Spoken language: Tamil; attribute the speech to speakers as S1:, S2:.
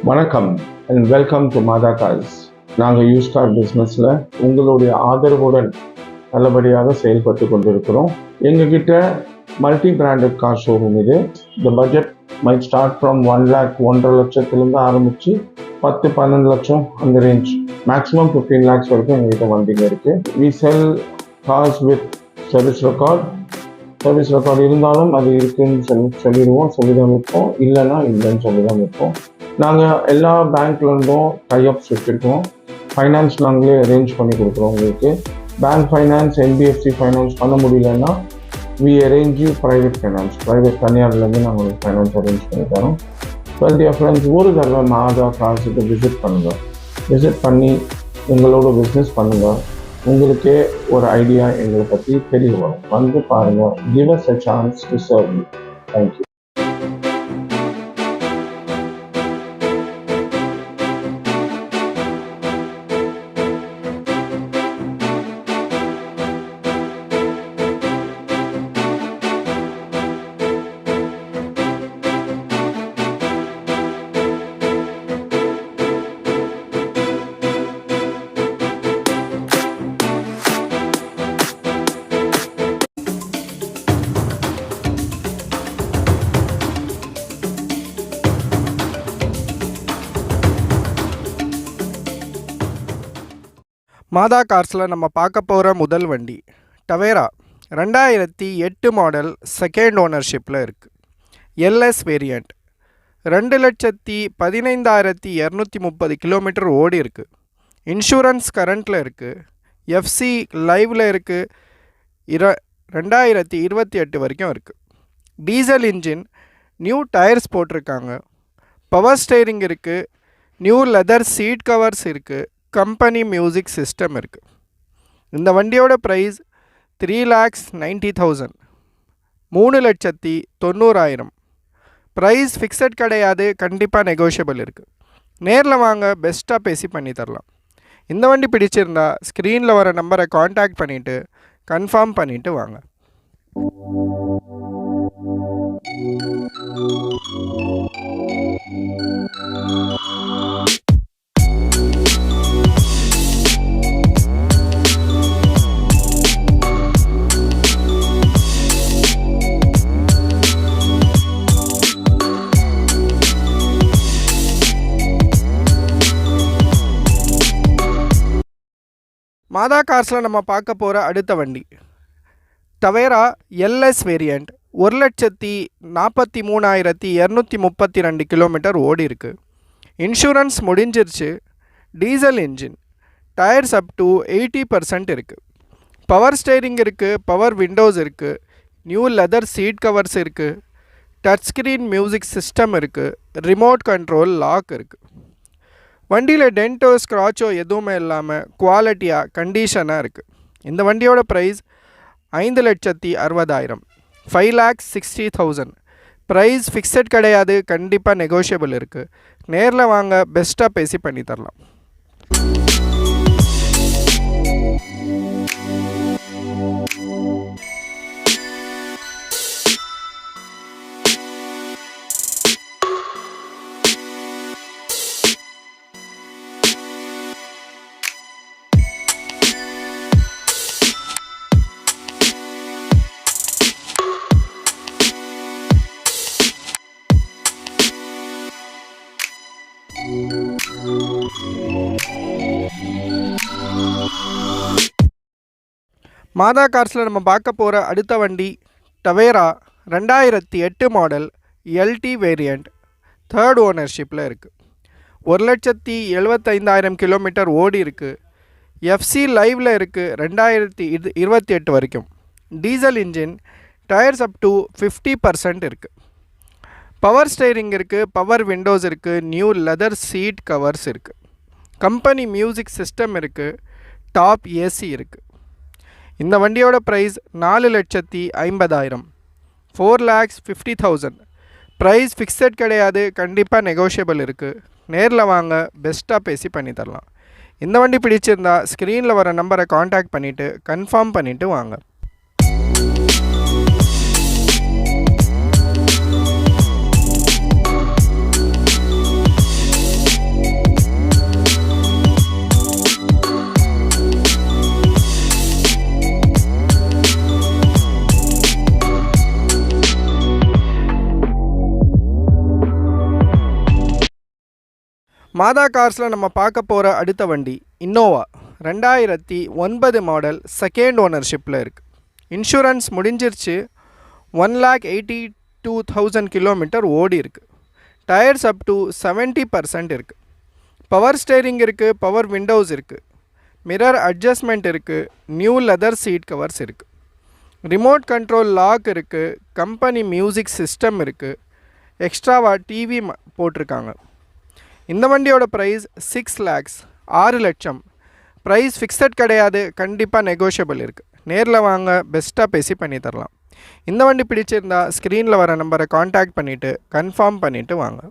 S1: வணக்கம் and welcome to Mata cars. நாங்கள் யூஸ் கார் பிஸ்னஸில் உங்களுடைய ஆதரவுடன் நல்லபடியாக செயல்பட்டு கொண்டிருக்கிறோம். எங்ககிட்ட மல்டி பிராண்டட் கார் ஷோரூம் இது. இந்த budget might start from 1 lakh 1.5 லட்சத்துலேருந்து ஆரம்பித்து 10-12 லட்சம் அந்த ரேஞ்ச், மேக்ஸிமம் 15 lakhs வரைக்கும் எங்ககிட்ட வண்டிங்க இருக்குது. We sell cars with service record இருந்தாலும் அது இருக்குன்னு சொல்லிடுவோம், சொல்லிதான் விற்போம். இல்லைன்னா இல்லைன்னு சொல்லிதான் விற்போம். நாங்கள் எல்லா பேங்க்லேருந்தும் டைஅப்ஸ் வச்சுருக்கோம். ஃபைனான்ஸ் நாங்களே அரேஞ்ச் பண்ணி கொடுக்குறோம். உங்களுக்கு பேங்க் ஃபைனான்ஸ், என்பிஎஃப்சி ஃபைனான்ஸ் பண்ண முடியலன்னா வி அரேஞ்ச் யூ ப்ரைவேட் தனியார்லேருந்து நாங்கள் உங்களுக்கு ஃபைனான்ஸ் அரேஞ்ச் பண்ணி தரோம். வெல் டியர் ஃப்ரெண்ட்ஸ், ஒரு தடவை மாதா கார்ஸுக்கு விசிட் பண்ணுங்கள். விசிட் பண்ணி எங்களோட பிஸ்னஸ் பண்ணுங்கள். உங்களுக்கே ஒரு ஐடியா எங்களை பற்றி தெரிய வரும். வந்து பாருங்கள். Give us a chance to serve you. Thank you.
S2: மாதா கார்ஸில் நம்ம பார்க்க போகிற முதல் வண்டி டவேரா 2008 மாடல், செகண்ட் ஓனர்ஷிப்பில் இருக்குது. LS variant. 2,15,230 கிலோமீட்டர் ஓடி இருக்குது. இன்சூரன்ஸ் கரண்ட்டில் இருக்குது. எஃப்சி லைவில் இருக்குது. 2028 வரைக்கும் இருக்குது. டீசல் இன்ஜின், நியூ டயர்ஸ் போட்டிருக்காங்க. பவர் ஸ்டேரிங் இருக்குது. நியூ லெதர் சீட் கவர்ஸ் இருக்குது. கம்பெனி மியூசிக் சிஸ்டம் இருக்குது. இந்த வண்டியோட ப்ரைஸ் 3,90,000, 3,90,000. ப்ரைஸ் ஃபிக்ஸட் கிடையாது, கண்டிப்பாக நெகோஷியபிள் இருக்குது. நேரில் வாங்க, பெஸ்ட்டாக பேசி பண்ணி தரலாம். இந்த வண்டி பிடிச்சிருந்தா ஸ்க்ரீனில் வர நம்பரை காண்டாக்ட் பண்ணிவிட்டு கன்ஃபார்ம் பண்ணிவிட்டு வாங்க. மாதா கார்ஸில் நம்ம பார்க்க போகிற அடுத்த வண்டி டவேரா எல்எஸ் வேரியண்ட். 1,43,232 கிலோமீட்டர் ஓடி இருக்குது. இன்சூரன்ஸ் முடிஞ்சிருச்சு. Diesel engine. Tyres up to 80% இருக்குது. பவர் ஸ்டேரிங் இருக்குது. பவர் விண்டோஸ் இருக்குது. நியூ லெதர் சீட் கவர்ஸ் இருக்குது. டச் ஸ்க்ரீன் மியூசிக் சிஸ்டம் இருக்குது. ரிமோட் கண்ட்ரோல் லாக் இருக்குது. வண்டியில் டென்ட்டோ ஸ்க்ராச்சோ எதுவுமே இல்லாமல் குவாலிட்டியாக கண்டிஷனாக இருக்குது. இந்த வண்டியோட ப்ரைஸ் 5,60,000, 5,60,000. ப்ரைஸ் ஃபிக்ஸட் கிடையாது, கண்டிப்பாக நெகோஷியபிள் இருக்குது. நேரில் வாங்க, பெஸ்ட்டாக பேசி பண்ணி தரலாம். மாதா கார்ஸில் நம்ம பார்க்க போகிற அடுத்த வண்டி Tavera 2008 model, LT variant, third ஓனர்ஷிப்பில் இருக்குது. 1,75,000 கிலோமீட்டர் ஓடி இருக்குது. எஃப்சி லைவில் இருக்குது. 2028 வரைக்கும். Diesel engine. Tyres up to 50% இருக்குது. பவர் ஸ்டேரிங் இருக்குது. பவர் விண்டோஸ் இருக்குது. நியூ லெதர் சீட் கவர்ஸ் இருக்குது. கம்பெனி மியூசிக் சிஸ்டம் இருக்குது. டாப் ஏசி இருக்குது. இந்த வண்டியோட ப்ரைஸ் 4,50,000, 4,50,000. ப்ரைஸ் ஃபிக்ஸட் கிடையாது, கண்டிப்பாக நெகோஷியபிள் இருக்குது. நேரில் வாங்க, பெஸ்ட்டாக பேசி பண்ணி தரலாம். இந்த வண்டி பிடிச்சிருந்தா ஸ்க்ரீனில் வர நம்பரை காண்டாக்ட் பண்ணிவிட்டு கன்ஃபார்ம் பண்ணிவிட்டு வாங்க. மாதா கார்ஸில் நம்ம பார்க்க போகிற அடுத்த வண்டி இன்னோவா 2009 மாடல் செகண்ட் ஓனர்ஷிப்பில் இருக்குது. இன்சூரன்ஸ் முடிஞ்சிருச்சு. 1,82,000 கிலோமீட்டர் ஓடி இருக்குது. டயர்ஸ் அப் டு 70% இருக்குது. பவர் ஸ்டேரிங் இருக்குது, பவர் விண்டோஸ் இருக்குது, மிரர் அட்ஜஸ்ட்மெண்ட் இருக்குது, நியூ லெதர் சீட் கவர்ஸ் இருக்குது, ரிமோட் கண்ட்ரோல் லாக் இருக்குது, கம்பெனி மியூசிக் சிஸ்டம் இருக்குது, எக்ஸ்ட்ராவாக டிவி போட்டிருக்காங்க. இந்த வண்டியோட ப்ரைஸ் 6 lakhs, 6 லட்சம். ப்ரைஸ் ஃபிக்ஸட் கிடையாது, கண்டிப்பாக நெகோஷியபிள் இருக்குது. நேரில் வாங்க, பெஸ்ட்டாக பேசி பண்ணி தரலாம். இந்த வண்டி பிடிச்சிருந்தா ஸ்க்ரீனில் வர நம்பரை காண்டாக்ட் பண்ணிவிட்டு கன்ஃபார்ம் பண்ணிவிட்டு வாங்க.